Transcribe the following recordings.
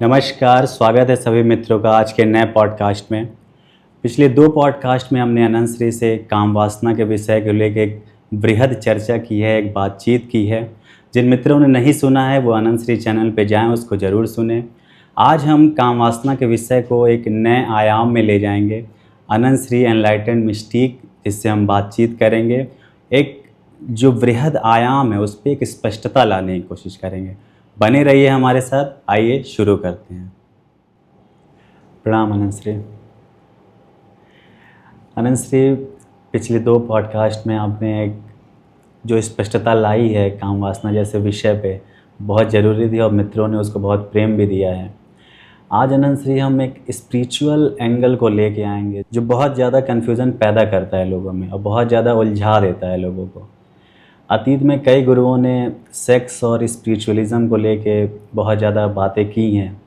नमस्कार, स्वागत है सभी मित्रों का आज के नए पॉडकास्ट में। पिछले 2 पॉडकास्ट में हमने अनंत श्री से काम वासना के विषय को लेकर एक बृहद चर्चा की है, एक बातचीत की है। जिन मित्रों ने नहीं सुना है वो अनंत श्री चैनल पे जाएं, उसको ज़रूर सुनें। आज हम काम वासना के विषय को एक नए आयाम में ले जाएंगे। अनंत श्री एनलाइटेंड मिस्टिक, जिससे हम बातचीत करेंगे, एक जो बृहद आयाम है उस पर एक स्पष्टता लाने की कोशिश करेंगे। बने रहिए हमारे साथ। आइए शुरू करते हैं। प्रणाम अनंत श्री। अनंत श्री, पिछले 2 पॉडकास्ट में आपने एक जो स्पष्टता लाई है काम वासना जैसे विषय पे, बहुत ज़रूरी थी और मित्रों ने उसको बहुत प्रेम भी दिया है। आज अनंत श्री हम एक स्पिरिचुअल एंगल को लेके आएंगे जो बहुत ज़्यादा कन्फ्यूज़न पैदा करता है लोगों में और बहुत ज़्यादा उलझा देता है लोगों को। अतीत में कई गुरुओं ने सेक्स और स्पिरिचुअलिज़म को लेके बहुत ज़्यादा बातें की हैं।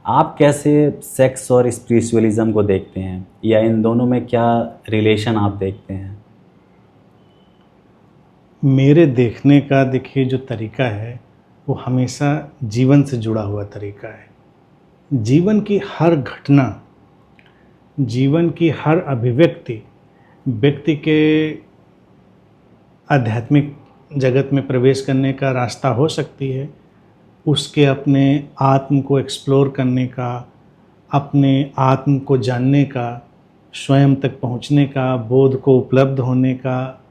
आप कैसे सेक्स और स्पिरिचुअलिज़म को देखते हैं, या इन दोनों में क्या रिलेशन आप देखते हैं? मेरे देखने का देखिए जो तरीका है वो हमेशा जीवन से जुड़ा हुआ तरीका है। जीवन की हर घटना, जीवन की हर अभिव्यक्ति व्यक्ति के आध्यात्मिक जगत में प्रवेश करने का रास्ता हो सकती है। उसके अपने आत्म को एक्सप्लोर करने का, अपने आत्म को जानने का, स्वयं तक पहुंचने का, बोध को उपलब्ध होने का,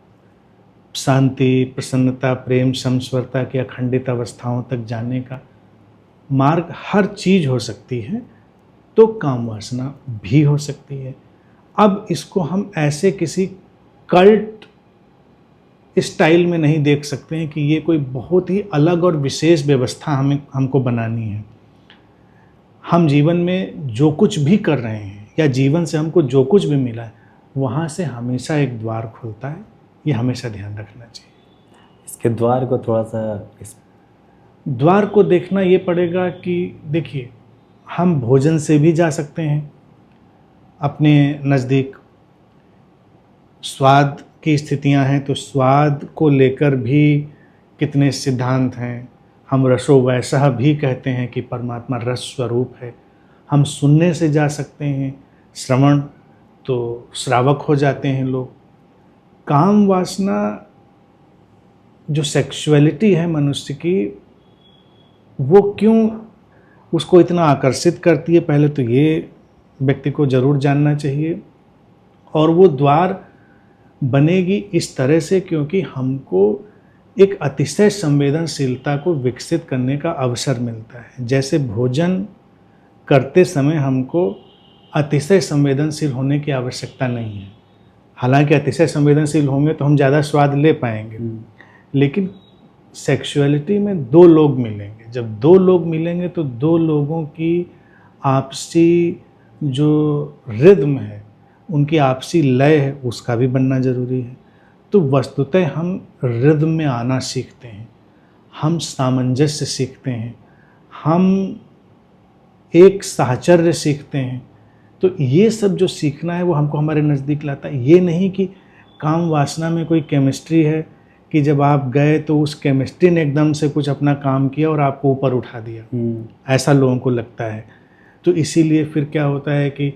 शांति, प्रसन्नता, प्रेम, समस्वरता की अखंडित अवस्थाओं तक जाने का मार्ग हर चीज़ हो सकती है। तो काम वासना भी हो सकती है। अब इसको हम ऐसे किसी कल्ट स्टाइल में नहीं देख सकते हैं कि ये कोई बहुत ही अलग और विशेष व्यवस्था हमको बनानी है। हम जीवन में जो कुछ भी कर रहे हैं या जीवन से हमको जो कुछ भी मिला है, वहाँ से हमेशा एक द्वार खुलता है। ये हमेशा ध्यान रखना चाहिए। इसके द्वार को थोड़ा सा द्वार को देखना ये पड़ेगा कि देखिए, हम भोजन से भी जा सकते हैं अपने नज़दीक। स्वाद की स्थितियां हैं तो स्वाद को लेकर भी कितने सिद्धांत हैं। हम रसो वैसा भी कहते हैं कि परमात्मा रस स्वरूप है। हम सुनने से जा सकते हैं, श्रवण तो श्रावक हो जाते हैं लोग। काम वासना जो सेक्सुअलिटी है मनुष्य की, वो क्यों उसको इतना आकर्षित करती है, पहले तो ये व्यक्ति को ज़रूर जानना चाहिए। और वो द्वार बनेगी इस तरह से क्योंकि हमको एक अतिशय संवेदनशीलता को विकसित करने का अवसर मिलता है। जैसे भोजन करते समय हमको अतिशय संवेदनशील होने की आवश्यकता नहीं है। हालांकि अतिशय संवेदनशील होंगे तो हम ज़्यादा स्वाद ले पाएंगे, लेकिन सेक्सुअलिटी में 2 लोग मिलेंगे। जब 2 लोग मिलेंगे तो 2 लोगों की आपसी जो रिदम है, उनकी आपसी लय है, उसका भी बनना ज़रूरी है। तो वस्तुतः हम रिदम में आना सीखते हैं, हम सामंजस्य सीखते हैं, हम एक साहचर्य सीखते हैं। तो ये सब जो सीखना है वो हमको हमारे नज़दीक लाता है। ये नहीं कि काम वासना में कोई केमिस्ट्री है कि जब आप गए तो उस केमिस्ट्री ने एकदम से कुछ अपना काम किया और आपको ऊपर उठा दिया। ऐसा लोगों को लगता है। तो इसीलिए फिर क्या होता है कि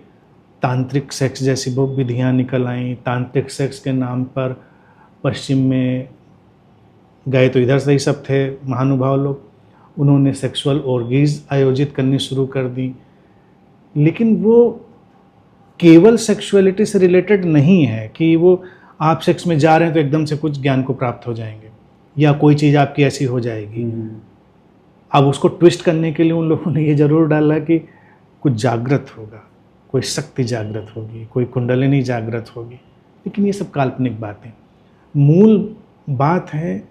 तांत्रिक सेक्स जैसी बहुत विधियाँ निकल आईं। तांत्रिक सेक्स के नाम पर पश्चिम में गए तो इधर से ही सब थे महानुभाव लोग, उन्होंने सेक्सुअल ऑर्गीज आयोजित करनी शुरू कर दी। लेकिन वो केवल सेक्सुअलिटी से रिलेटेड नहीं है कि वो आप सेक्स में जा रहे हैं तो एकदम से कुछ ज्ञान को प्राप्त हो जाएंगे या कोई चीज़ आपकी ऐसी हो जाएगी। अब उसको ट्विस्ट करने के लिए उन लोगों ने ये ज़रूर डाला कि कुछ जागृत होगा, कोई शक्ति जागृत होगी, कोई कुंडलिनी जागृत होगी। लेकिन ये सब काल्पनिक बातें। मूल बात है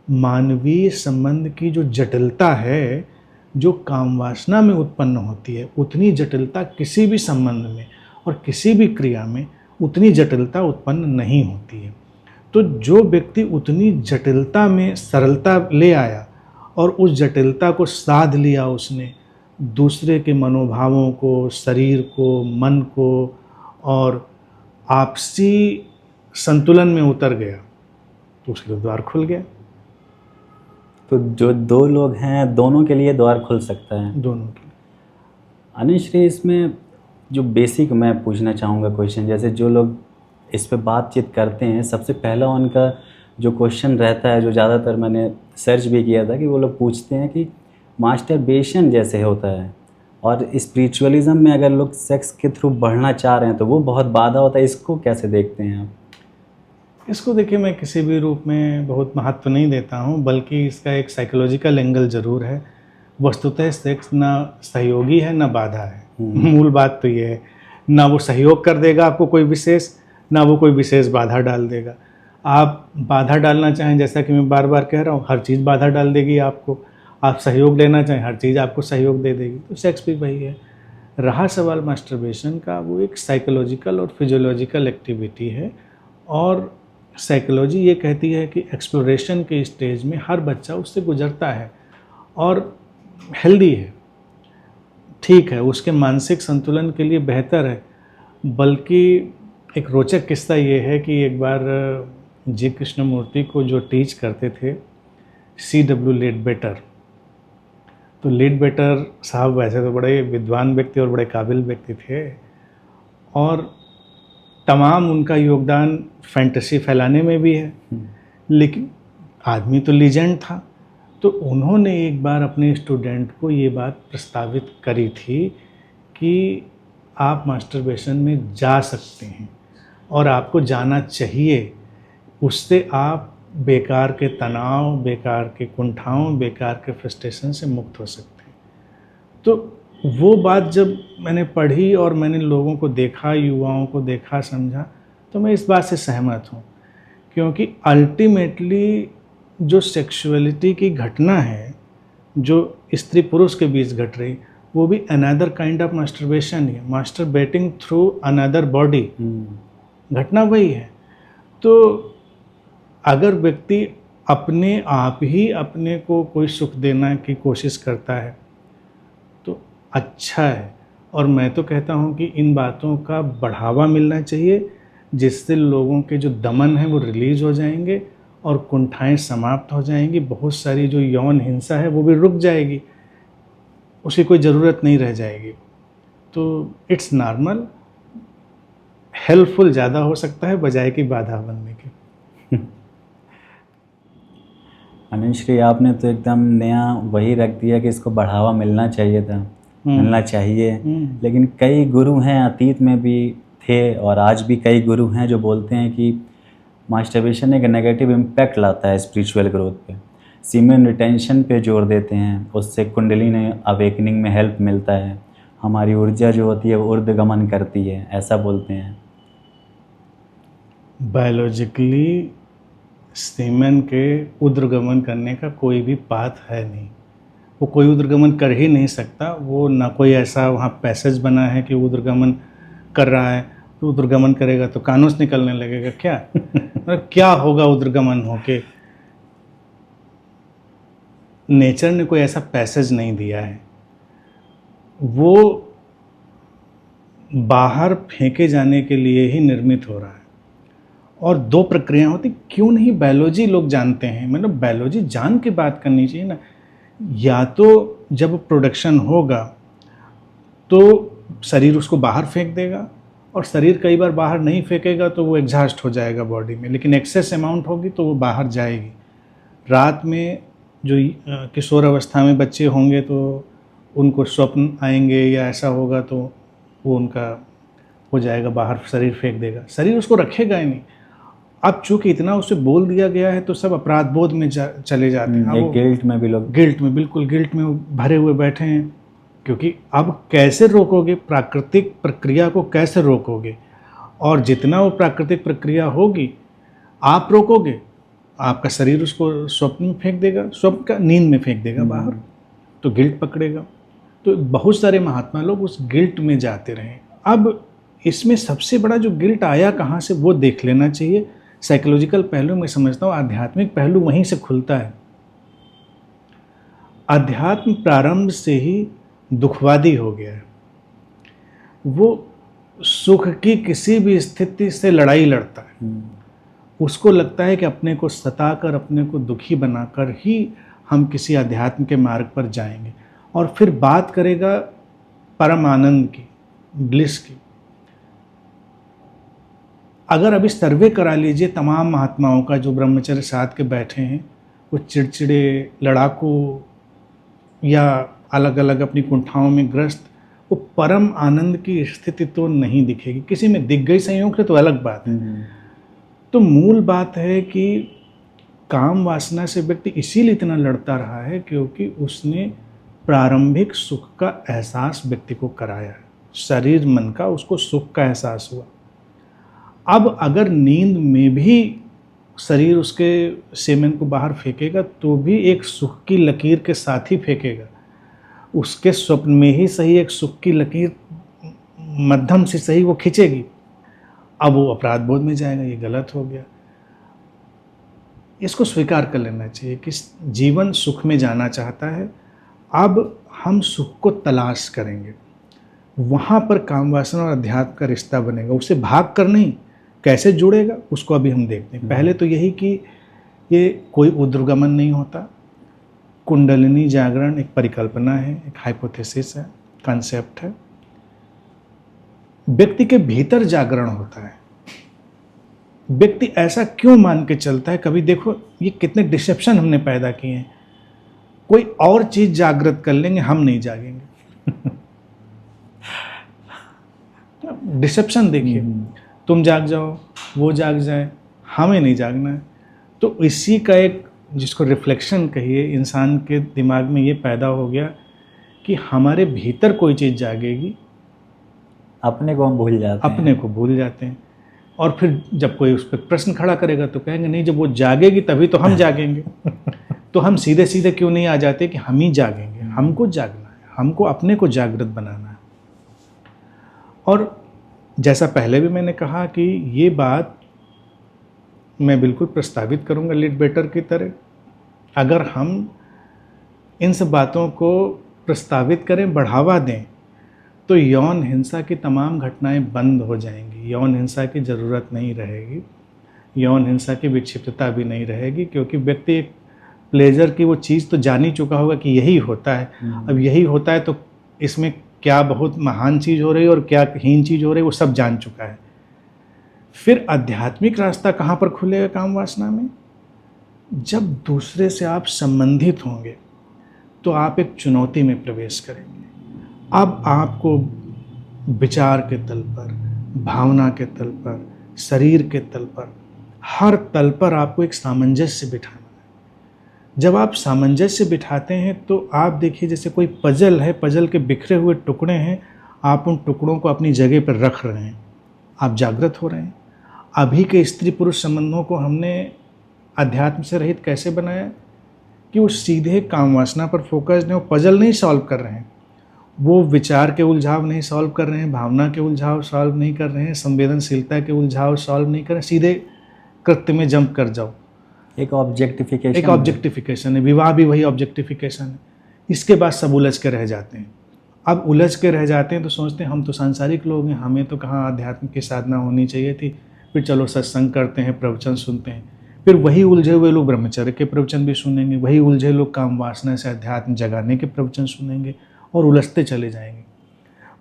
मानवीय संबंध की जो जटिलता है, जो काम वासना में उत्पन्न होती है, उतनी जटिलता किसी भी संबंध में और किसी भी क्रिया में उतनी जटिलता उत्पन्न नहीं होती है। तो जो व्यक्ति उतनी जटिलता में सरलता ले आया और उस जटिलता को साध लिया, उसने दूसरे के मनोभावों को, शरीर को, मन को और आपसी संतुलन में उतर गया, तो उसके लिए द्वार खुल गया। तो जो 2 लोग हैं, दोनों के लिए द्वार खुल सकता है? दोनों के लिए। अनुश्री, इसमें जो बेसिक मैं पूछना चाहूँगा क्वेश्चन, जैसे जो लोग इस पे बातचीत करते हैं, सबसे पहला उनका जो क्वेश्चन रहता है, जो ज़्यादातर मैंने सर्च भी किया था, कि वो लोग पूछते हैं कि मास्टरबेशन जैसे होता है और स्पिरिचुअलिज्म में अगर लोग सेक्स के थ्रू बढ़ना चाह रहे हैं तो वो बहुत बाधा होता है, इसको कैसे देखते हैं आप? इसको देखिए, मैं किसी भी रूप में बहुत महत्व नहीं देता हूँ, बल्कि इसका एक साइकोलॉजिकल एंगल ज़रूर है। वस्तुतः सेक्स ना सहयोगी है ना बाधा है। मूल बात तो ये है, ना वो सहयोग कर देगा आपको कोई विशेष, ना वो कोई विशेष बाधा डाल देगा। आप बाधा डालना चाहें, जैसा कि मैं बार बार कह रहा हूँ, हर चीज़ बाधा डाल देगी आपको। आप सहयोग लेना चाहें, हर चीज़ आपको सहयोग दे देगी। तो सेक्स भी वही है। रहा सवाल मास्टरबेशन का, वो एक साइकोलॉजिकल और फिजियोलॉजिकल एक्टिविटी है, और साइकोलॉजी ये कहती है कि एक्सप्लोरेशन के स्टेज में हर बच्चा उससे गुजरता है और हेल्दी है, ठीक है, उसके मानसिक संतुलन के लिए बेहतर है। बल्कि एक रोचक किस्सा ये है कि एक बार जी कृष्णमूर्ति को जो टीच करते थे C.W. लेडबेटर, तो लेडबेटर साहब वैसे तो बड़े विद्वान व्यक्ति और बड़े काबिल व्यक्ति थे, और तमाम उनका योगदान फैंटेसी फैलाने में भी है, लेकिन आदमी तो लीजेंड था। तो उन्होंने एक बार अपने स्टूडेंट को ये बात प्रस्तावित करी थी कि आप मास्टरबेशन में जा सकते हैं और आपको जाना चाहिए। उससे आप बेकार के तनाव, बेकार के कुंठाओं, बेकार के फ्रस्ट्रेशन से मुक्त हो सकते हैं। तो वो बात जब मैंने पढ़ी और मैंने लोगों को देखा, युवाओं को देखा, समझा, तो मैं इस बात से सहमत हूँ, क्योंकि अल्टीमेटली जो सेक्सुअलिटी की घटना है, जो स्त्री पुरुष के बीच घट रही, वो भी अनदर काइंड ऑफ मास्टरबेशन है, मास्टरबेटिंग थ्रू अनदर बॉडी। घटना वही है। तो अगर व्यक्ति अपने आप ही अपने को कोई सुख देना की कोशिश करता है तो अच्छा है, और मैं तो कहता हूँ कि इन बातों का बढ़ावा मिलना चाहिए, जिससे लोगों के जो दमन है वो रिलीज हो जाएंगे और कुंठाएं समाप्त हो जाएंगी। बहुत सारी जो यौन हिंसा है वो भी रुक जाएगी, उसकी कोई ज़रूरत नहीं रह जाएगी। तो इट्स नॉर्मल, हेल्पफुल ज़्यादा हो सकता है बजाय कि बाधा बनने के। अनुश्री, आपने तो एकदम नया वही रख दिया कि इसको बढ़ावा मिलना चाहिए था, मिलना चाहिए। लेकिन कई गुरु हैं, अतीत में भी थे और आज भी कई गुरु हैं जो बोलते हैं कि मास्टरबेशन एक नेगेटिव इम्पैक्ट लाता है स्पिरिचुअल ग्रोथ पे, सीमेन रिटेंशन पे जोर देते हैं, उससे कुंडलिनी अवेकनिंग में हेल्प मिलता है, हमारी ऊर्जा जो होती है वो ऊर्ध्वगमन करती है, ऐसा बोलते हैं। बायोलॉजिकली सीमेन के ऊर्ध्वगमन करने का कोई भी पाथ है नहीं, वो कोई ऊर्ध्वगमन कर ही नहीं सकता। वो ना कोई ऐसा वहाँ पैसेज बना है कि ऊर्ध्वगमन कर रहा है, तो ऊर्ध्वगमन करेगा तो कानूस निकलने लगेगा क्या? मतलब क्या होगा ऊर्ध्वगमन होके? नेचर ने कोई ऐसा पैसेज नहीं दिया है, वो बाहर फेंके जाने के लिए ही निर्मित हो रहा है। और दो प्रक्रिया होती, क्यों नहीं बायोलॉजी लोग जानते हैं, मतलब बायोलॉजी जान के बात करनी चाहिए ना। या तो जब प्रोडक्शन होगा तो शरीर उसको बाहर फेंक देगा, और शरीर कई बार बाहर नहीं फेंकेगा तो वो एग्जॉस्ट हो जाएगा बॉडी में, लेकिन एक्सेस अमाउंट होगी तो वो बाहर जाएगी। रात में जो किशोर अवस्था में बच्चे होंगे तो उनको स्वप्न आएंगे या ऐसा होगा तो वो उनका हो जाएगा बाहर, शरीर फेंक देगा, शरीर उसको रखेगा ही नहीं। अब चूंकि इतना उसे बोल दिया गया है तो सब अपराध बोध में चले जाते हैं, गिल्ट में भी लोग, गिल्ट में, बिल्कुल गिल्ट में भरे हुए बैठे हैं। क्योंकि अब कैसे रोकोगे प्राकृतिक प्रक्रिया को, कैसे रोकोगे? और जितना वो प्राकृतिक प्रक्रिया होगी आप रोकोगे, आपका शरीर उसको स्वप्न में फेंक देगा, स्वप्न का नींद में फेंक देगा बाहर, तो गिल्ट पकड़ेगा। तो बहुत सारे महात्मा लोग उस गिल्ट में जाते रहे। अब इसमें सबसे बड़ा जो गिल्ट आया कहाँ से, वो देख लेना चाहिए। साइकोलॉजिकल पहलू में समझता हूँ, आध्यात्मिक पहलू वहीं से खुलता है। अध्यात्म प्रारंभ से ही दुखवादी हो गया है। वो सुख की किसी भी स्थिति से लड़ाई लड़ता है। उसको लगता है कि अपने को सताकर, अपने को दुखी बनाकर ही हम किसी अध्यात्म के मार्ग पर जाएंगे, और फिर बात करेगा परम आनंद की, ब्लिस की। अगर अभी सर्वे करा लीजिए तमाम महात्माओं का जो ब्रह्मचर्य साध के बैठे हैं, वो चिड़चिड़े, लड़ाकू या अलग अलग अपनी कुंठाओं में ग्रस्त, वो परम आनंद की स्थिति तो नहीं दिखेगी। किसी में दिख गई संयोग से तो अलग बात है। तो मूल बात है कि काम वासना से व्यक्ति इसीलिए इतना लड़ता रहा है क्योंकि उसने प्रारंभिक सुख का एहसास व्यक्ति को कराया है। शरीर मन का उसको सुख का एहसास हुआ। अब अगर नींद में भी शरीर उसके सेमेन को बाहर फेंकेगा तो भी एक सुख की लकीर के साथ ही फेंकेगा। उसके स्वप्न में ही सही एक सुख की लकीर मध्यम से सही वो खींचेगी। अब वो अपराध बोध में जाएगा, ये गलत हो गया। इसको स्वीकार कर लेना चाहिए कि जीवन सुख में जाना चाहता है। अब हम सुख को तलाश करेंगे, वहाँ पर काम वासना और अध्यात्म का रिश्ता बनेगा। उसे भाग कर नहीं, कैसे जुड़ेगा उसको अभी हम देखते हैं। पहले तो यही कि ये कोई उद्रगमन नहीं होता। कुंडलिनी जागरण एक परिकल्पना है, एक हाइपोथेसिस है, कॉन्सेप्ट है। व्यक्ति के भीतर जागरण होता है। व्यक्ति ऐसा क्यों मान के चलता है, कभी देखो ये कितने डिसेप्शन हमने पैदा किए हैं। कोई और चीज जागृत कर लेंगे, हम नहीं जागेंगे। डिसेप्शन देखिए, तुम जाग जाओ, वो जाग जाए, हमें नहीं जागना है। तो इसी का एक, जिसको रिफ्लेक्शन कहिए, इंसान के दिमाग में ये पैदा हो गया कि हमारे भीतर कोई चीज़ जागेगी, अपने को हम भूल जाते हैं। अपने को भूल जाते हैं। और फिर जब कोई उस पर प्रश्न खड़ा करेगा तो कहेंगे नहीं, जब वो जागेगी तभी तो हम जागेंगे। तो हम सीधे सीधे क्यों नहीं आ जाते कि हम ही जागेंगे। हमको जागना है, हमको अपने को जागृत बनाना है। और जैसा पहले भी मैंने कहा कि ये बात मैं बिल्कुल प्रस्तावित करूंगा लीड बेटर की तरह। अगर हम इन सब बातों को प्रस्तावित करें, बढ़ावा दें, तो यौन हिंसा की तमाम घटनाएं बंद हो जाएंगी। यौन हिंसा की ज़रूरत नहीं रहेगी, यौन हिंसा की विक्षिप्तता भी नहीं रहेगी, क्योंकि व्यक्ति एक प्लेजर की वो चीज़ तो जान ही चुका होगा कि यही होता है। अब यही होता है तो इसमें क्या बहुत महान चीज़ हो रही है और क्या हीन चीज़ हो रही है, वो सब जान चुका है। फिर आध्यात्मिक रास्ता कहाँ पर खुलेगा काम वासना में? जब दूसरे से आप संबंधित होंगे तो आप एक चुनौती में प्रवेश करेंगे। अब आपको विचार के तल पर, भावना के तल पर, शरीर के तल पर, हर तल पर आपको एक सामंजस्य बिठाना है। जब आप सामंजस्य बिठाते हैं तो आप देखिए जैसे कोई पजल है, पजल के बिखरे हुए टुकड़े हैं, आप उन टुकड़ों को अपनी जगह पर रख रहे हैं, आप जागृत हो रहे हैं। अभी के स्त्री पुरुष संबंधों को हमने अध्यात्म से रहित कैसे बनाया कि वो सीधे काम वासना पर फोकस्ड है। वो पजल नहीं सॉल्व कर रहे हैं, वो विचार के उलझाव नहीं सॉल्व कर रहे हैं, भावना के उलझाव सॉल्व नहीं कर रहे हैं, संवेदनशीलता के उलझाव सॉल्व नहीं कर रहे हैं। सीधे कृत्य में जंप कर जाओ। एक ऑब्जेक्टिफिकेशन, एक ऑब्जेक्टिफिकेशन है। विवाह भी वही ऑब्जेक्टिफिकेशन है। इसके बाद सब उलझ के रह जाते हैं। अब उलझ के रह जाते हैं तो सोचते हैं हम तो सांसारिक लोग हैं, हमें तो कहाँ आध्यात्म की साधना होनी चाहिए थी। फिर चलो सत्संग करते हैं, प्रवचन सुनते हैं। फिर वही उलझे हुए लोग ब्रह्मचर्य के प्रवचन भी सुनेंगे, वही उलझे लोग काम वासना से अध्यात्म जगाने के प्रवचन सुनेंगे और उलझते चले जाएंगे।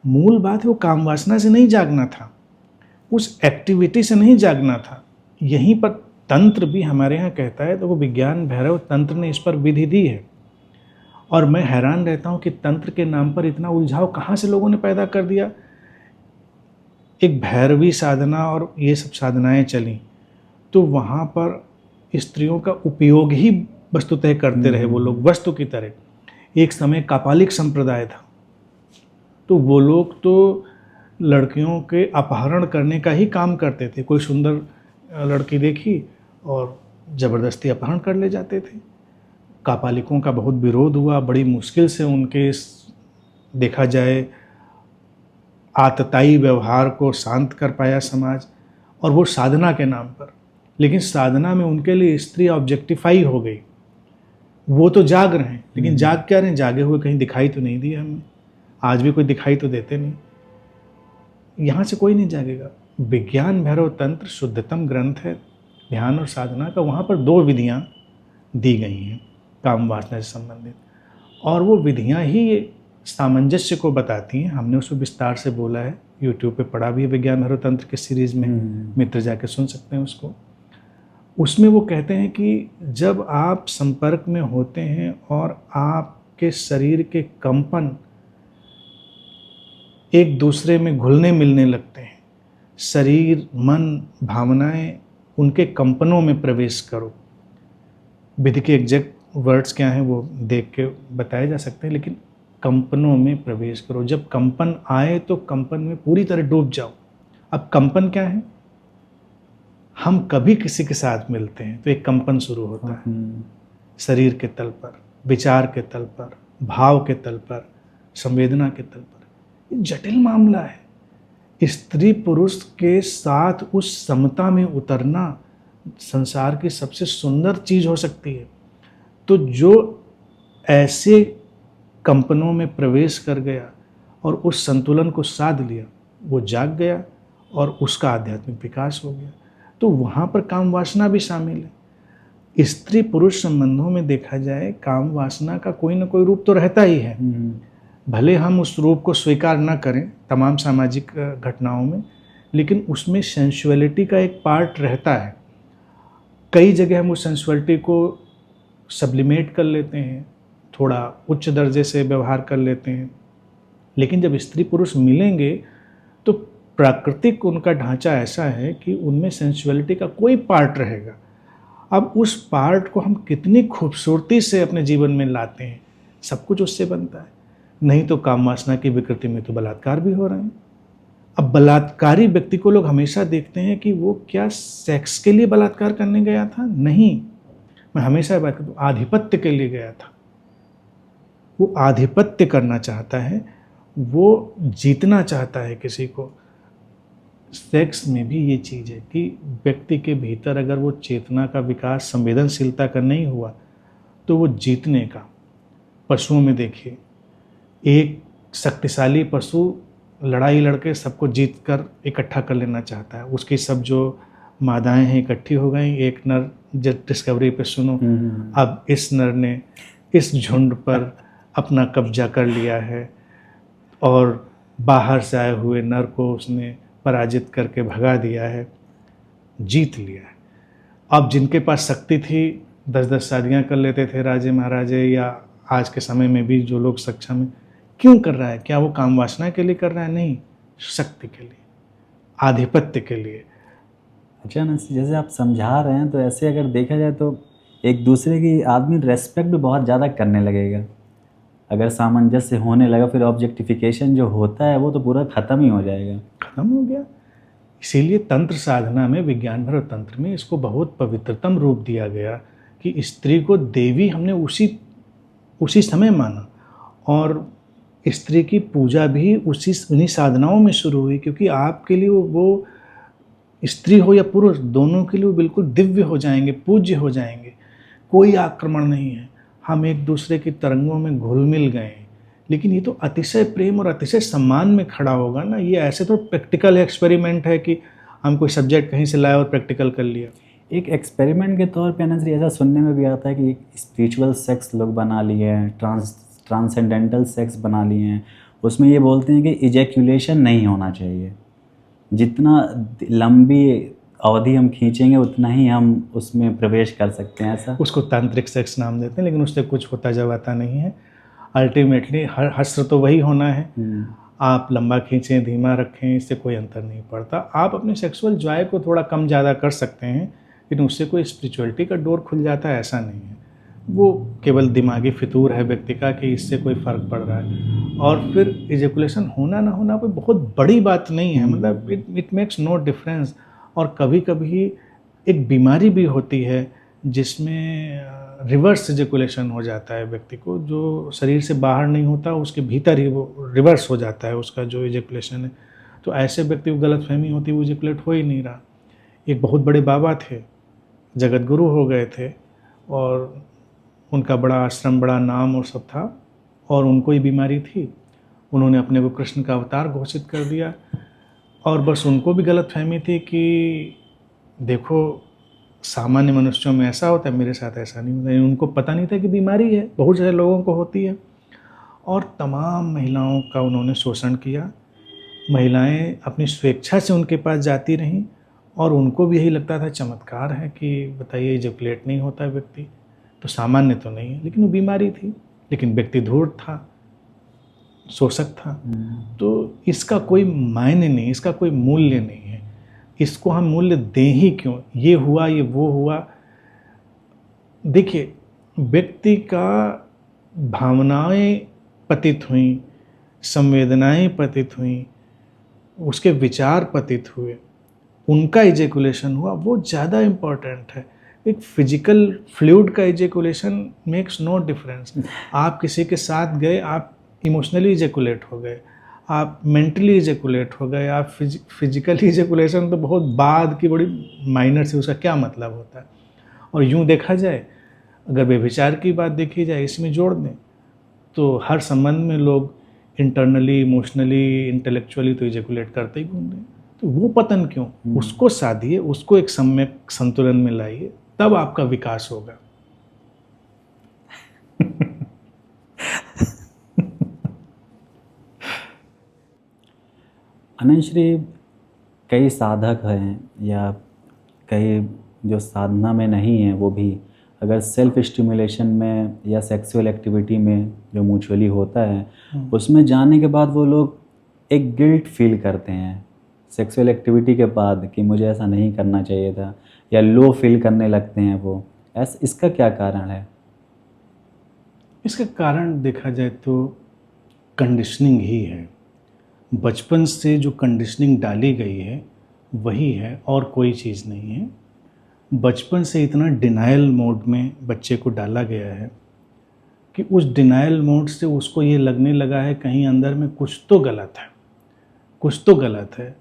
मूल बात है वो काम वासना से नहीं जागना था, उस एक्टिविटी से नहीं जागना था। यहीं पर तंत्र भी हमारे यहाँ कहता है, तो वो विज्ञान भैरव तंत्र ने इस पर विधि दी है। और मैं हैरान रहता हूँ कि तंत्र के नाम पर इतना उलझाव कहाँ से लोगों ने पैदा कर दिया। एक भैरवी साधना और ये सब साधनाएं चली तो वहाँ पर स्त्रियों का उपयोग ही वस्तुतः करते रहे वो लोग, वस्तु की तरह। एक समय कापालिक संप्रदाय था, तो वो लोग तो लड़कियों के अपहरण करने का ही काम करते थे। कोई सुंदर लड़की देखी और ज़बरदस्ती अपहरण कर ले जाते थे। कापालिकों का बहुत विरोध हुआ, बड़ी मुश्किल से उनके देखा जाए आतताई व्यवहार को शांत कर पाया समाज, और वो साधना के नाम पर। लेकिन साधना में उनके लिए स्त्री ऑब्जेक्टिफाई हो गई। वो तो जाग रहे हैं, लेकिन जाग क्या रहे हैं? जागे हुए कहीं दिखाई तो नहीं दिए हमें। आज भी कोई दिखाई तो देते नहीं। यहाँ से कोई नहीं जागेगा। विज्ञान भैरव तंत्र शुद्धतम ग्रंथ है ध्यान और साधना का। वहाँ पर 2 विधियाँ दी गई हैं काम वासना से संबंधित, और वो विधियाँ ही सामंजस्य को बताती हैं। हमने उसको विस्तार से बोला है, यूट्यूब पे पढ़ा भी है विज्ञान भैरव तंत्र के सीरीज़ में, मित्र जाके सुन सकते हैं उसको। उसमें वो कहते हैं कि जब आप संपर्क में होते हैं और आपके शरीर के कंपन एक दूसरे में घुलने मिलने लगते हैं, शरीर, मन, भावनाएं उनके कंपनों में प्रवेश करो। विधि के एग्जैक्ट वर्ड्स क्या हैं वो देख के बताए जा सकते हैं, लेकिन कंपनों में प्रवेश करो। जब कंपन आए तो कंपन में पूरी तरह डूब जाओ। अब कंपन क्या है? हम कभी किसी के साथ मिलते हैं तो एक कंपन शुरू होता है, शरीर के तल पर, विचार के तल पर, भाव के तल पर, संवेदना के तल पर। ये जटिल मामला है। स्त्री पुरुष के साथ उस समता में उतरना संसार की सबसे सुंदर चीज हो सकती है। तो जो ऐसे कंपनों में प्रवेश कर गया और उस संतुलन को साध लिया, वो जाग गया और उसका आध्यात्मिक विकास हो गया। तो वहाँ पर काम वासना भी शामिल है। स्त्री पुरुष संबंधों में देखा जाए, काम वासना का कोई ना कोई रूप तो रहता ही है। भले हम उस रूप को स्वीकार न करें तमाम सामाजिक घटनाओं में, लेकिन उसमें सेंसुअलिटी का एक पार्ट रहता है। कई जगह हम उस सेंसुअलिटी को सब्लिमेट कर लेते हैं, थोड़ा उच्च दर्जे से व्यवहार कर लेते हैं, लेकिन जब स्त्री पुरुष मिलेंगे तो प्राकृतिक उनका ढांचा ऐसा है कि उनमें सेंसुअलिटी का कोई पार्ट रहेगा। अब उस पार्ट को हम कितनी खूबसूरती से अपने जीवन में लाते हैं, सब कुछ उससे बनता है। नहीं तो काम वासना की विकृति में तो बलात्कार भी हो रहे हैं। अब बलात्कारी व्यक्ति को लोग हमेशा देखते हैं कि वो क्या सेक्स के लिए बलात्कार करने गया था? नहीं, मैं हमेशा बात करता हूँ, आधिपत्य के लिए गया था। वो आधिपत्य करना चाहता है, वो जीतना चाहता है किसी को। सेक्स में भी ये चीज़ है कि व्यक्ति के भीतर अगर वो चेतना का विकास, संवेदनशीलता का नहीं हुआ तो वो जीतने का। पशुओं में देखिए, एक शक्तिशाली पशु लड़ाई लड़के सबको जीत कर इकट्ठा कर लेना चाहता है। उसकी सब जो मादाएं हैं इकट्ठी हो गई, एक नर, जब डिस्कवरी पे सुनो, अब इस नर ने इस झुंड पर अपना कब्जा कर लिया है और बाहर से आए हुए नर को उसने पराजित करके भगा दिया है, जीत लिया है। अब जिनके पास शक्ति थी 10-10 शादियाँ कर लेते थे राजे महाराजे, या आज के समय में भी जो लोग सक्षम हैं, क्यों कर रहा है? क्या वो काम वासना के लिए कर रहा है? नहीं, शक्ति के लिए, आधिपत्य के लिए। अच्छा नंसी, जैसे आप समझा रहे हैं तो ऐसे अगर देखा जाए तो एक दूसरे की आदमी रेस्पेक्ट भी बहुत ज़्यादा करने लगेगा। अगर सामंजस्य होने लगा फिर ऑब्जेक्टिफिकेशन जो होता है वो तो पूरा ख़त्म ही हो जाएगा। खत्म हो गया। इसीलिए तंत्र साधना में, विज्ञान भैरव तंत्र में इसको बहुत पवित्रतम रूप दिया गया कि स्त्री को देवी हमने उसी समय माना, और स्त्री की पूजा भी उन्हीं साधनाओं में शुरू हुई, क्योंकि आपके लिए वो स्त्री हो या पुरुष, दोनों के लिए वो बिल्कुल दिव्य हो जाएंगे, पूज्य हो जाएंगे। कोई आक्रमण नहीं है, हम एक दूसरे की तरंगों में घुल मिल गए हैं। लेकिन ये तो अतिशय प्रेम और अतिशय सम्मान में खड़ा होगा ना। ये ऐसे तो प्रैक्टिकल एक्सपेरिमेंट है कि हम कोई सब्जेक्ट कहीं से लाए और प्रैक्टिकल कर लिया। एक एक्सपेरिमेंट के तौर पे अनंत, ऐसा सुनने में भी आता है कि स्पिरिचुअल सेक्स लोग बना लिए हैं, ट्रांसेंडेंटल सेक्स बना लिए हैं। उसमें ये बोलते हैं कि इजैक्यूलेशन नहीं होना चाहिए, जितना लंबी अवधि हम खींचेंगे उतना ही हम उसमें प्रवेश कर सकते हैं। ऐसा उसको तांत्रिक सेक्स नाम देते हैं, लेकिन उससे कुछ होता जवाता नहीं है। अल्टीमेटली हश्र तो वही होना है। आप लंबा खींचें, धीमा रखें, इससे कोई अंतर नहीं पड़ता। आप अपने सेक्सुअल जॉय को थोड़ा कम ज़्यादा कर सकते हैं, लेकिन उससे कोई स्पिरिचुअलिटी का डोर खुल जाता है ऐसा नहीं है। वो केवल दिमागी फितूर है व्यक्ति का कि इससे कोई फ़र्क पड़ रहा है। और फिर इजैकुलेशन होना ना होना कोई बहुत बड़ी बात नहीं है, मतलब इट मेक्स नो डिफरेंस। और कभी कभी एक बीमारी भी होती है जिसमें रिवर्स इजैकुलेशन हो जाता है व्यक्ति को, जो शरीर से बाहर नहीं होता, उसके भीतर ही वो रिवर्स हो जाता है उसका जो इजैकुलेशन है। तो ऐसे व्यक्ति को गलतफहमी होती है, वो इजैकुलेट हो ही नहीं रहा। एक बहुत बड़े बाबा थे, जगत गुरु हो गए थे, और उनका बड़ा आश्रम, बड़ा नाम और सब था, और उनको ही बीमारी थी। उन्होंने अपने को कृष्ण का अवतार घोषित कर दिया, और बस उनको भी गलतफहमी थी कि देखो सामान्य मनुष्यों में ऐसा होता है, मेरे साथ ऐसा नहीं होता। उनको पता नहीं था कि बीमारी है, बहुत सारे लोगों को होती है। और तमाम महिलाओं का उन्होंने शोषण किया। महिलाएं अपनी स्वेच्छा से उनके पास जाती रहीं और उनको भी यही लगता था चमत्कार है कि बताइए इजैकुलेट नहीं होता व्यक्ति, तो सामान्य तो नहीं है, लेकिन वो बीमारी थी, लेकिन व्यक्ति धूर्त था, शोषक था। तो इसका कोई मायने नहीं, इसका कोई मूल्य नहीं है। इसको हम मूल्य दें ही क्यों? ये हुआ, ये वो हुआ। देखिए, व्यक्ति का भावनाएं पतित हुई, संवेदनाएं पतित हुई, उसके विचार पतित हुए, उनका इजैकुलेशन हुआ, वो ज़्यादा इम्पॉर्टेंट है। एक फिजिकल फ्लूइड का इजैकुलेशन मेक्स नो डिफरेंस। आप किसी के साथ गए, आप इमोशनली इजैकुलेट हो गए, आप मेंटली इजैकुलेट हो गए, आप फिजिकली इजैकुलेशन तो बहुत बाद की बड़ी माइनर से, उसका क्या मतलब होता है। और यूँ देखा जाए, अगर व्यभिचार की बात देखी जाए, इसमें जोड़ दें, तो हर संबंध में लोग इंटरनली, इमोशनली, इंटेलेक्चुअली तो इजैकुलेट करते ही घूम रहे हैं। तो वो पतन क्यों? उसको साधिए, उसको एक सम्यक संतुलन में लाइए, तब आपका विकास होगा। अनंत श्री, कई साधक हैं या कई जो साधना में नहीं हैं, वो भी अगर सेल्फ स्टिमुलेशन में या सेक्सुअल एक्टिविटी में जो म्यूचुअली होता है, उसमें जाने के बाद वो लोग एक गिल्ट फील करते हैं सेक्सुअल एक्टिविटी के बाद कि मुझे ऐसा नहीं करना चाहिए था, या लो फील करने लगते हैं वो। इसका क्या कारण है? इसका कारण देखा जाए तो कंडीशनिंग ही है। बचपन से जो कंडीशनिंग डाली गई है वही है, और कोई चीज़ नहीं है। बचपन से इतना डिनायल मोड में बच्चे को डाला गया है कि उस डिनायल मोड से उसको ये लगने लगा है कहीं अंदर में कुछ तो गलत है, कुछ तो गलत है।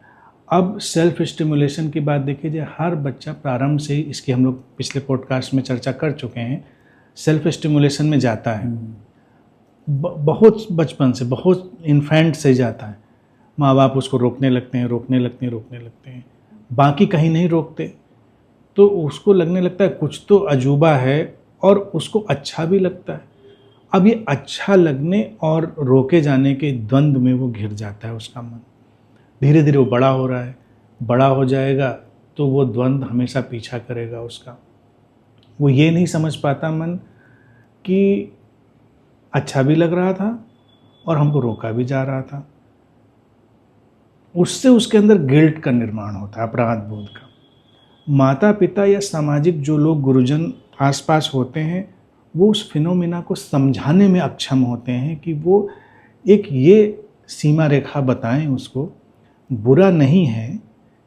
अब सेल्फ स्टिमुलेशन की बात देखी जाए, हर बच्चा प्रारंभ से ही, इसकी हम लोग पिछले पॉडकास्ट में चर्चा कर चुके हैं, सेल्फ स्टिमुलेशन में जाता है। बहुत बचपन से, बहुत इन्फेंट से जाता है। माँ बाप उसको रोकने लगते हैं, रोकने लगते हैं, बाकी कहीं नहीं रोकते, तो उसको लगने लगता है कुछ तो अजूबा है, और उसको अच्छा भी लगता है। अब ये अच्छा लगने और रोके जाने के द्वंद्व में वो घिर जाता है उसका मन। धीरे धीरे वो बड़ा हो रहा है, बड़ा हो जाएगा तो वो द्वंद्व हमेशा पीछा करेगा उसका। वो ये नहीं समझ पाता मन कि अच्छा भी लग रहा था और हमको रोका भी जा रहा था। उससे उसके अंदर गिल्ट का निर्माण होता है, अपराध बोध का। माता पिता या सामाजिक जो लोग गुरुजन आसपास होते हैं, वो उस फिनोमिना को समझाने में अक्षम होते हैं कि वो एक ये सीमा रेखा बताएं उसको। बुरा नहीं है,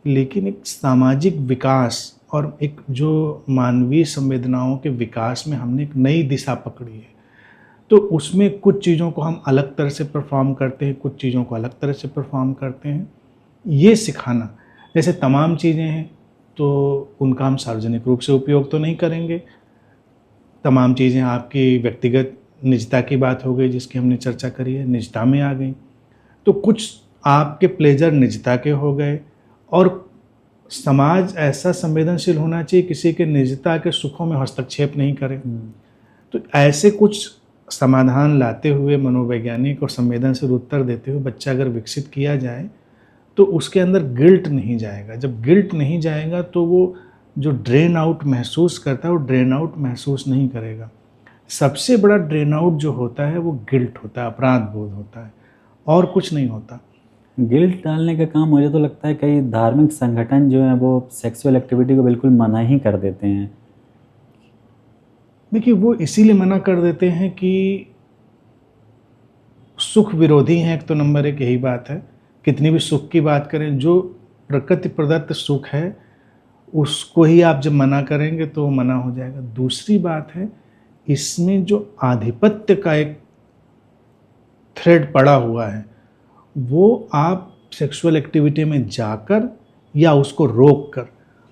लेकिन एक सामाजिक विकास और एक जो मानवीय संवेदनाओं के विकास में हमने एक नई दिशा पकड़ी है, तो उसमें कुछ चीज़ों को हम अलग तरह से परफॉर्म करते हैं, कुछ चीज़ों को अलग तरह से परफॉर्म करते हैं। ये सिखाना, जैसे तमाम चीज़ें हैं तो उनका हम सार्वजनिक रूप से उपयोग तो नहीं करेंगे। तमाम चीज़ें आपकी व्यक्तिगत निजता की बात हो गई, जिसकी हमने चर्चा करी है, निजता में आ गई। तो कुछ आपके प्लेजर निजता के हो गए, और समाज ऐसा संवेदनशील होना चाहिए किसी के निजता के सुखों में हस्तक्षेप नहीं करे। तो ऐसे कुछ समाधान लाते हुए, मनोवैज्ञानिक और संवेदनशील उत्तर देते हुए बच्चा अगर विकसित किया जाए तो उसके अंदर गिल्ट नहीं जाएगा। जब गिल्ट नहीं जाएगा तो वो जो ड्रेन आउट महसूस करता है, वो ड्रेन आउट महसूस नहीं करेगा। सबसे बड़ा ड्रेन आउट जो होता है वो गिल्ट होता है, अपराध बोध होता है, और कुछ नहीं होता। गिल्ट डालने का काम मुझे तो लगता है कई धार्मिक संगठन जो हैं वो सेक्सुअल एक्टिविटी को बिल्कुल मना ही कर देते हैं। देखिए, वो इसीलिए मना कर देते हैं कि सुख विरोधी हैं, एक तो नंबर एक यही बात है। कितनी भी सुख की बात करें, जो प्रकृति प्रदत्त सुख है उसको ही आप जब मना करेंगे तो वो मना हो जाएगा। दूसरी बात है, इसमें जो आधिपत्य का एक थ्रेड पड़ा हुआ है, वो आप सेक्सुअल एक्टिविटी में जाकर या उसको रोक कर,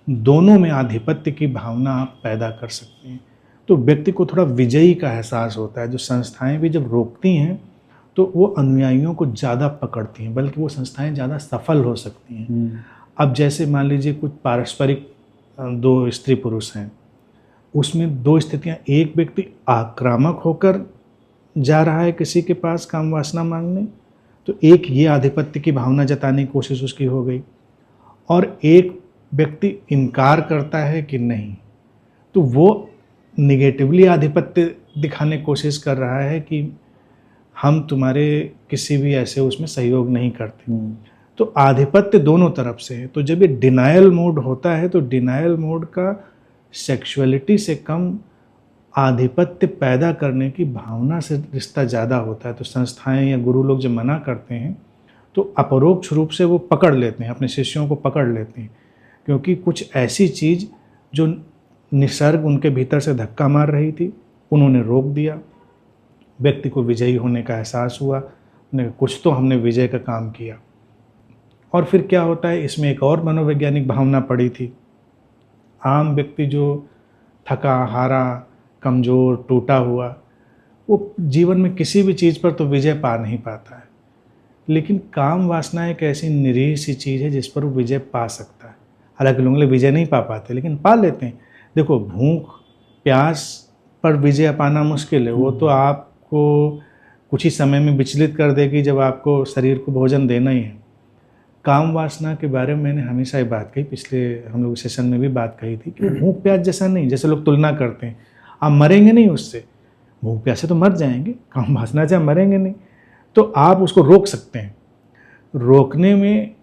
दोनों में आधिपत्य की भावना आप पैदा कर सकते हैं। तो व्यक्ति को थोड़ा विजयी का एहसास होता है। जो संस्थाएं भी जब रोकती हैं तो वो अनुयायियों को ज़्यादा पकड़ती हैं, बल्कि वो संस्थाएं ज़्यादा सफल हो सकती हैं। अब जैसे मान लीजिए कुछ पारस्परिक दो स्त्री पुरुष हैं, उसमें दो स्थितियां, एक व्यक्ति आक्रामक होकर जा रहा है किसी के पास काम वासना मांगने, तो एक ये आधिपत्य की भावना जताने की कोशिश उसकी हो गई, और एक व्यक्ति इनकार करता है कि नहीं, तो वो निगेटिवली आधिपत्य दिखाने की कोशिश कर रहा है कि हम तुम्हारे किसी भी ऐसे उसमें सहयोग नहीं करते। तो आधिपत्य दोनों तरफ से है। तो जब ये डिनायल मोड होता है तो डिनायल मोड का सेक्सुअलिटी से कम आधिपत्य पैदा करने की भावना से रिश्ता ज़्यादा होता है। तो संस्थाएं या गुरु लोग जब मना करते हैं तो अपरोक्ष रूप से वो पकड़ लेते हैं, अपने शिष्यों को पकड़ लेते हैं, क्योंकि कुछ ऐसी चीज़ जो निसर्ग उनके भीतर से धक्का मार रही थी उन्होंने रोक दिया। व्यक्ति को विजयी होने का एहसास हुआ, उन्हें कुछ तो हमने विजय का काम किया। और फिर क्या होता है, इसमें एक और मनोवैज्ञानिक भावना पड़ी थी। आम व्यक्ति जो थका हारा, कमज़ोर, टूटा हुआ, वो जीवन में किसी भी चीज़ पर तो विजय पा नहीं पाता है, लेकिन काम वासना एक ऐसी निरीह सी चीज़ है जिस पर वो विजय पा सकता है। हालांकि लोग विजय नहीं पा पाते लेकिन पा लेते हैं। देखो, भूख प्यास पर विजय पाना मुश्किल है, वो तो आपको कुछ ही समय में विचलित कर देगी जब आपको शरीर को भोजन देना ही है। काम वासना के बारे में मैंने हमेशा ये बात कही, पिछले हम लोग सेशन में भी बात कही थी कि भूख प्यास जैसा नहीं, जैसे लोग तुलना करते हैं, आप मरेंगे नहीं उससे, भूख प्यास से तो मर जाएंगे, काम वासना से आप मरेंगे नहीं। तो आप उसको रोक सकते हैं। रोकने में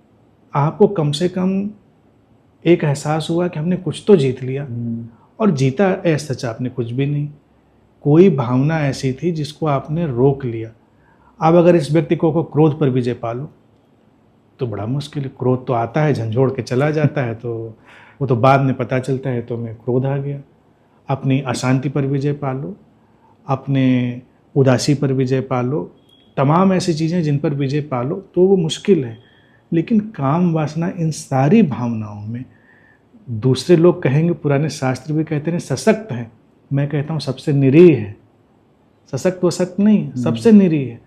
आपको कम से कम एक एहसास हुआ कि हमने कुछ तो जीत लिया, और जीता ऐसा सच आपने कुछ भी नहीं। कोई भावना ऐसी थी जिसको आपने रोक लिया। अब अगर इस व्यक्ति को क्रोध पर विजय पा लो तो बड़ा मुश्किल है। क्रोध तो आता है, झंझोड़ के चला जाता है, तो वो तो बाद में पता चलता है तो मैं क्रोध आ गया। अपनी अशांति पर विजय पा लो, अपने उदासी पर विजय पा लो, तमाम ऐसी चीज़ें जिन पर विजय पा लो तो वो मुश्किल है। लेकिन काम वासना इन सारी भावनाओं में, दूसरे लोग कहेंगे, पुराने शास्त्र भी कहते हैं सशक्त है, मैं कहता हूँ सबसे निरीह है। सशक्त व सक्त नहीं, सबसे निरीह है।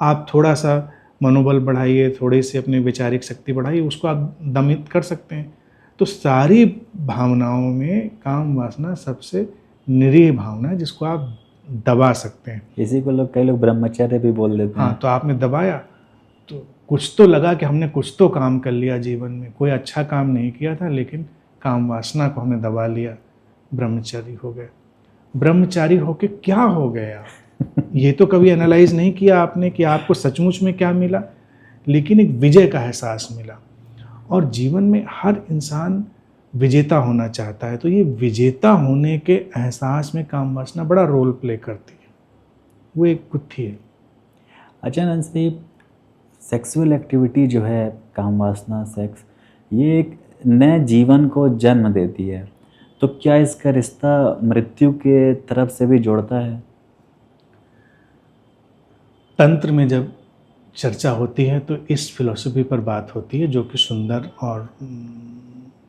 आप थोड़ा सा मनोबल बढ़ाइए, थोड़ी सी अपनी वैचारिक शक्ति बढ़ाइए, उसको आप दमित कर सकते हैं। तो सारी भावनाओं में काम वासना सबसे निरीह भावना है जिसको आप दबा सकते हैं। इसी को कई लोग ब्रह्मचर्य भी बोल देते हैं। हाँ, तो आपने दबाया तो कुछ तो लगा कि हमने कुछ तो काम कर लिया जीवन में, कोई अच्छा काम नहीं किया था लेकिन काम वासना को हमने दबा लिया, ब्रह्मचारी हो गए। ब्रह्मचारी होके क्या हो गया, ये तो कभी एनालाइज नहीं किया आपने कि आपको सचमुच में क्या मिला, लेकिन एक विजय का एहसास मिला। और जीवन में हर इंसान विजेता होना चाहता है, तो ये विजेता होने के एहसास में काम वासना बड़ा रोल प्ले करती है, वो एक गुत्थी है। अच्छा नंसी, सेक्सुअल एक्टिविटी जो है, काम वासना, सेक्स, ये एक नए जीवन को जन्म देती है, तो क्या इसका रिश्ता मृत्यु के तरफ से भी जोड़ता है? तंत्र में जब चर्चा होती है तो इस फिलॉसफी पर बात होती है, जो कि सुंदर और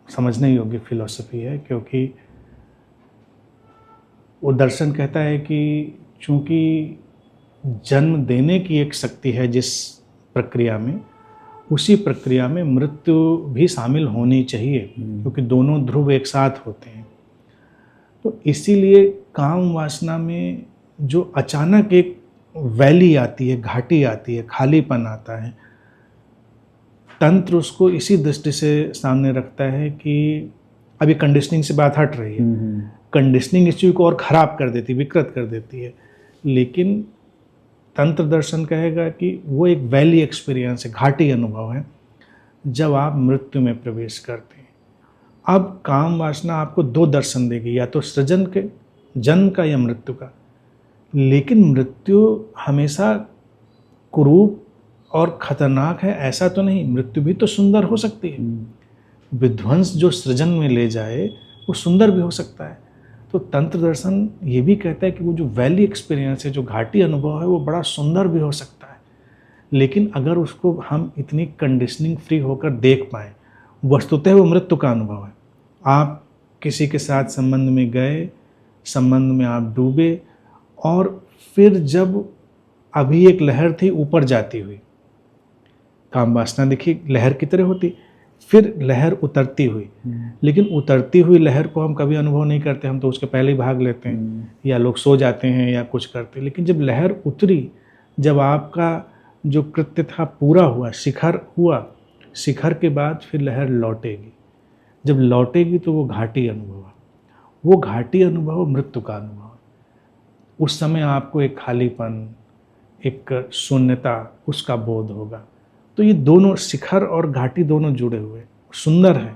समझने योग्य फिलॉसफी है, क्योंकि वो दर्शन कहता है कि चूंकि जन्म देने की एक शक्ति है जिस प्रक्रिया में, उसी प्रक्रिया में मृत्यु भी शामिल होनी चाहिए, क्योंकि दोनों ध्रुव एक साथ होते हैं। तो इसीलिए काम वासना में जो अचानक एक वैली आती है, घाटी आती है, खालीपन आता है, तंत्र उसको इसी दृष्टि से सामने रखता है कि अभी कंडीशनिंग से बात हट रही है। कंडीशनिंग इस चीज़ को और ख़राब कर देती, विकृत कर देती है, लेकिन तंत्र दर्शन कहेगा कि वो एक वैली एक्सपीरियंस है, घाटी अनुभव है, जब आप मृत्यु में प्रवेश करते हैं। अब काम वासना आपको दो दर्शन देगी, या तो सृजन के, जन्म का, या मृत्यु का। लेकिन मृत्यु हमेशा कुरूप और खतरनाक है ऐसा तो नहीं, मृत्यु भी तो सुंदर हो सकती है। विध्वंस जो सृजन में ले जाए वो सुंदर भी हो सकता है। तो तंत्र दर्शन ये भी कहता है कि वो जो वैली एक्सपीरियंस है, जो घाटी अनुभव है, वो बड़ा सुंदर भी हो सकता है, लेकिन अगर उसको हम इतनी कंडीशनिंग फ्री होकर देख पाएँ, वस्तुतः वो मृत्यु का अनुभव है। आप किसी के साथ संबंध में गए, संबंध में आप डूबे, और फिर जब अभी एक लहर थी ऊपर जाती हुई, काम वासना देखिए लहर की तरह होती, फिर लहर उतरती हुई, लेकिन उतरती हुई लहर को हम कभी अनुभव नहीं करते, हम तो उसके पहले ही भाग लेते हैं या लोग सो जाते हैं या कुछ करते हैं। लेकिन जब लहर उतरी, जब आपका जो कृत्य था पूरा हुआ, शिखर हुआ, शिखर के बाद फिर लहर लौटेगी। जब लौटेगी तो वो घाटी अनुभव है, वो घाटी अनुभव मृत्यु का अनुभव है। उस समय आपको एक खालीपन, एक शून्यता, उसका बोध होगा। तो ये दोनों शिखर और घाटी दोनों जुड़े हुए सुंदर है।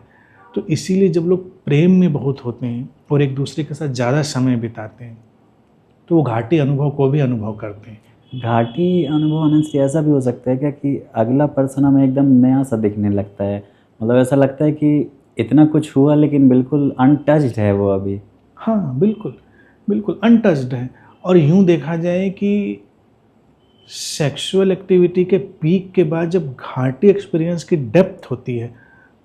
तो इसीलिए जब लोग प्रेम में बहुत होते हैं और एक दूसरे के साथ ज़्यादा समय बिताते हैं तो वो घाटी अनुभव को भी अनुभव करते हैं। घाटी अनुभव आनंद से ऐसा भी हो सकता है क्या कि अगला पर्सन हमें एकदम नया सा दिखने लगता है, मतलब ऐसा लगता है कि इतना कुछ हुआ लेकिन बिल्कुल अनटच्ड है वो अभी। हाँ बिल्कुल, बिल्कुल अनटच्ड है। और यूँ देखा जाए कि सेक्सुअल एक्टिविटी के पीक के बाद जब घाटी एक्सपीरियंस की डेप्थ होती है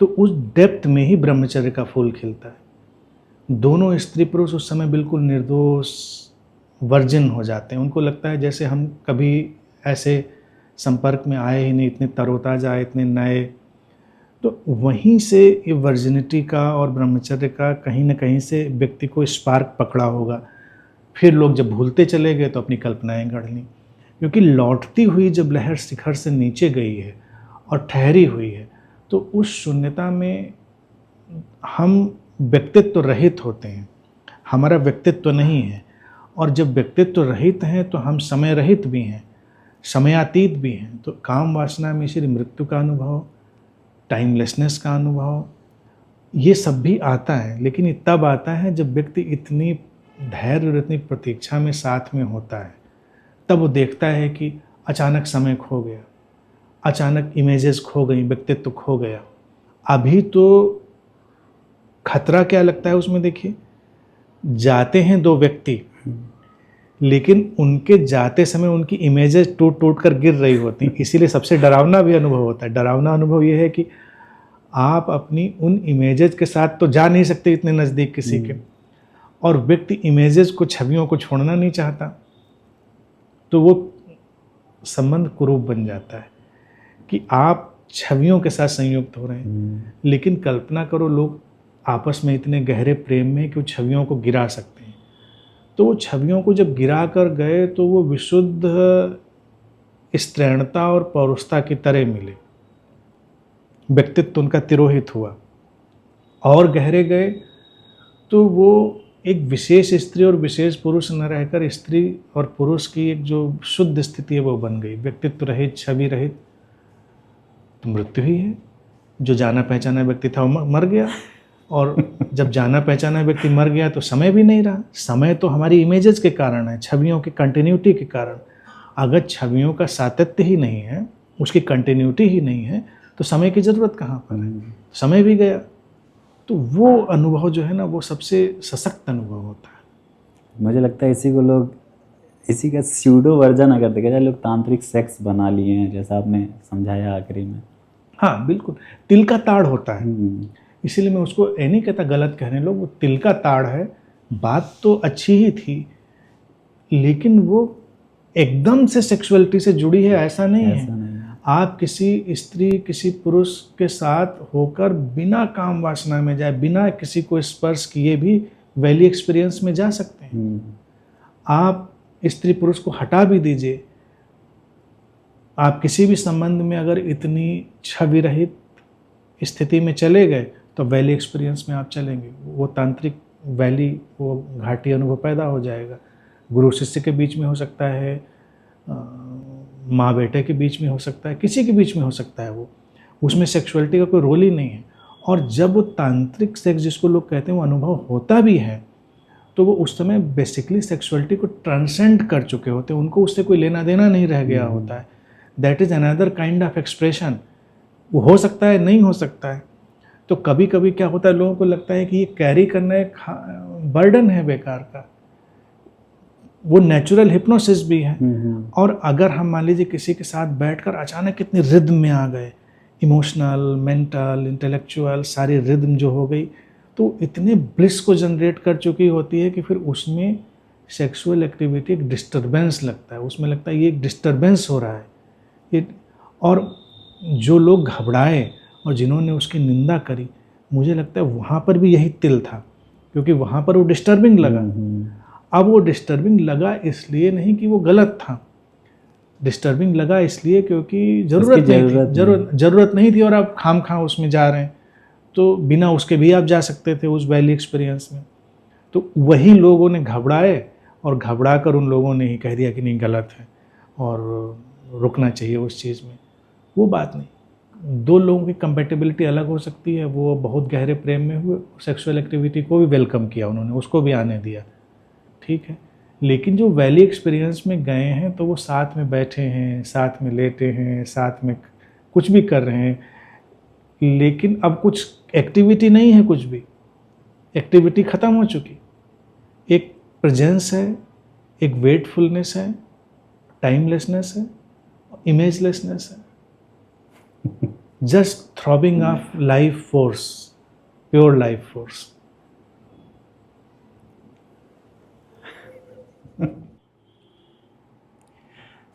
तो उस डेप्थ में ही ब्रह्मचर्य का फूल खिलता है। दोनों स्त्री पुरुष उस समय बिल्कुल निर्दोष वर्जिन हो जाते हैं। उनको लगता है जैसे हम कभी ऐसे संपर्क में आए ही नहीं, इतने तरोताज़ा आए, इतने नए। तो वहीं से ये वर्जिनिटी का और ब्रह्मचर्य का कहीं ना कहीं से व्यक्ति को स्पार्क पकड़ा होगा। फिर लोग जब भूलते चले गए तो अपनी कल्पनाएं गढ़ लीं, क्योंकि लौटती हुई जब लहर शिखर से नीचे गई है और ठहरी हुई है तो उस शून्यता में हम व्यक्तित्व रहित होते हैं, हमारा व्यक्तित्व नहीं है। और जब व्यक्तित्व रहित हैं तो हम समय रहित भी हैं, समयातीत भी हैं। तो काम वासना में श्री मृत्यु का अनुभव, टाइमलेसनेस का अनुभव, ये सब भी आता है। लेकिन ये तब आता है जब व्यक्ति इतनी धैर्य और इतनी प्रतीक्षा में साथ में होता है। तब वो देखता है कि अचानक समय खो गया, अचानक इमेजेस खो गई, व्यक्तित्व खो गया। अभी तो खतरा क्या लगता है उसमें, देखिए जाते हैं दो व्यक्ति, लेकिन उनके जाते समय उनकी इमेजेस टूट टूट कर गिर रही होती हैं। इसीलिए सबसे डरावना भी अनुभव होता है। डरावना अनुभव ये है कि आप अपनी उन इमेजेस के साथ तो जा नहीं सकते इतने नज़दीक किसी के, और व्यक्ति इमेजेस को, छवियों को छोड़ना नहीं चाहता, तो वो संबंध कुरूप बन जाता है कि आप छवियों के साथ संयुक्त हो रहे हैं। लेकिन कल्पना करो लोग आपस में इतने गहरे प्रेम में कि वो छवियों को गिरा सकते हैं। तो वो छवियों को जब गिरा कर गए तो वो विशुद्ध स्त्रैणता और पौरुषता की तरह मिले, व्यक्तित्व उनका तिरोहित हुआ। और गहरे गए तो वो एक विशेष स्त्री और विशेष पुरुष न रहकर स्त्री और पुरुष की एक जो शुद्ध स्थिति है वो बन गई, व्यक्तित्व रहित, छवि रहित। तो मृत्यु ही है। जो जाना पहचाना व्यक्ति था वो मर गया, और जब जाना पहचाना व्यक्ति मर गया तो समय भी नहीं रहा। समय तो हमारी इमेजेस के कारण है, छवियों की कंटिन्यूटी के कारण। अगर छवियों का सातत्य ही नहीं है, उसकी कंटिन्यूटी ही नहीं है, तो समय की ज़रूरत कहाँ पर है। समय भी गया। तो वो अनुभव जो है ना, वो सबसे सशक्त अनुभव होता है। मुझे लगता है इसी को लोग, इसी का स्यूडो वर्जन अगर देखा जाए, लोग तांत्रिक सेक्स बना लिए हैं, जैसा आपने समझाया आखिरी में। हाँ बिल्कुल, तिल का ताड़ होता है। इसीलिए मैं उसको ये नहीं कहता गलत कह रहे हैं लोग, वो तिल का ताड़ है। बात तो अच्छी ही थी, लेकिन वो एकदम से सेक्सुअलिटी से जुड़ी है ऐसा नहीं है। आप किसी स्त्री, किसी पुरुष के साथ होकर बिना काम वासना में जाए, बिना किसी को स्पर्श किए भी वैली एक्सपीरियंस में जा सकते हैं। आप स्त्री पुरुष को हटा भी दीजिए, आप किसी भी संबंध में अगर इतनी छवि रहित स्थिति में चले गए तो वैली एक्सपीरियंस में आप चलेंगे। वो तांत्रिक वैली, वो घाटी अनुभव पैदा हो जाएगा। गुरु शिष्य के बीच में हो सकता है, माँ बेटे के बीच में हो सकता है, किसी के बीच में हो सकता है। वो उसमें सेक्सुअलिटी का कोई रोल ही नहीं है। और जब वो तांत्रिक सेक्स जिसको लोग कहते हैं वो अनुभव होता भी है, तो वो उस समय बेसिकली सेक्सुअलिटी को ट्रांसेंड कर चुके होते हैं। उनको उससे कोई लेना देना नहीं रह गया होता है। That is another kind of expression. वो हो सकता है, नहीं हो सकता है। तो कभी कभी क्या होता है, लोगों को लगता है कि ये कैरी करना एक बर्डन है बेकार का। वो नेचुरल हिप्नोसिस भी है। और अगर हम मान लीजिए किसी के साथ बैठकर अचानक कितने रिद्म में आ गए, इमोशनल, मेंटल, इंटेलेक्चुअल, सारी रिद्म जो हो गई, तो इतने ब्लिस को जनरेट कर चुकी होती है कि फिर उसमें सेक्सुअल एक्टिविटी एक डिस्टर्बेंस लगता है। उसमें लगता है ये एक डिस्टर्बेंस हो रहा है। और जो लोग घबराए और जिन्होंने उसकी निंदा करी, मुझे लगता है वहाँ पर भी यही तिल था, क्योंकि वहाँ पर वो डिस्टर्बिंग लगा। अब वो डिस्टर्बिंग लगा इसलिए नहीं कि वो गलत था, डिस्टर्बिंग लगा इसलिए क्योंकि ज़रूरत नहीं थी, और आप खाम खा उसमें जा रहे हैं, तो बिना उसके भी आप जा सकते थे उस वैली एक्सपीरियंस में। तो वही लोगों ने घबराए, और घबरा कर उन लोगों ने ही कह दिया कि नहीं गलत है और रुकना चाहिए उस चीज़ में। वो बात नहीं, दो लोगों की कंपेटिबिलिटी अलग हो सकती है। वो बहुत गहरे प्रेम में हुए, सेक्सुअल एक्टिविटी को भी वेलकम किया उन्होंने, उसको भी आने दिया, ठीक है। लेकिन जो वैली एक्सपीरियंस में गए हैं तो वो साथ में बैठे हैं, साथ में लेटे हैं, साथ में कुछ भी कर रहे हैं, लेकिन अब कुछ एक्टिविटी नहीं है, कुछ भी एक्टिविटी ख़त्म हो चुकी। एक प्रेजेंस है, एक वेटफुलनेस है, टाइमलेसनेस है, इमेजलेसनेस है, just throbbing of life force, pure life force.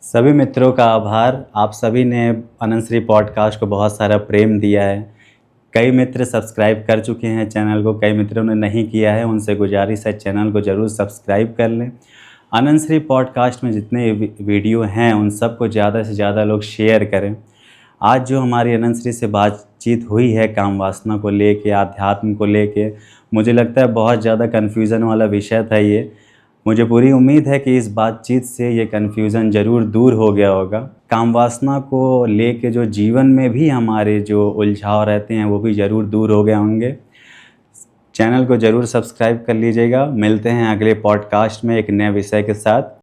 सभी मित्रों का आभार। आप सभी ने अनंत श्री पॉडकास्ट को बहुत सारा प्रेम दिया है। कई मित्र सब्सक्राइब कर चुके हैं चैनल को, कई मित्रों ने नहीं किया है, उनसे गुजारिश है चैनल को ज़रूर सब्सक्राइब कर लें। अनंत श्री पॉडकास्ट में जितने वीडियो हैं उन सबको ज़्यादा से ज़्यादा लोग शेयर करें। आज जो हमारी अनंत श्री से बातचीत हुई है काम वासना को लेके, आध्यात्म को लेके, मुझे लगता है बहुत ज़्यादा कन्फ्यूज़न वाला विषय था ये। मुझे पूरी उम्मीद है कि इस बातचीत से ये कन्फ्यूज़न ज़रूर दूर हो गया होगा। काम वासना को लेके जो जीवन में भी हमारे जो उलझाव रहते हैं वो भी ज़रूर दूर हो गए होंगे। चैनल को ज़रूर सब्सक्राइब कर लीजिएगा। मिलते हैं अगले पॉडकास्ट में एक नए विषय के साथ।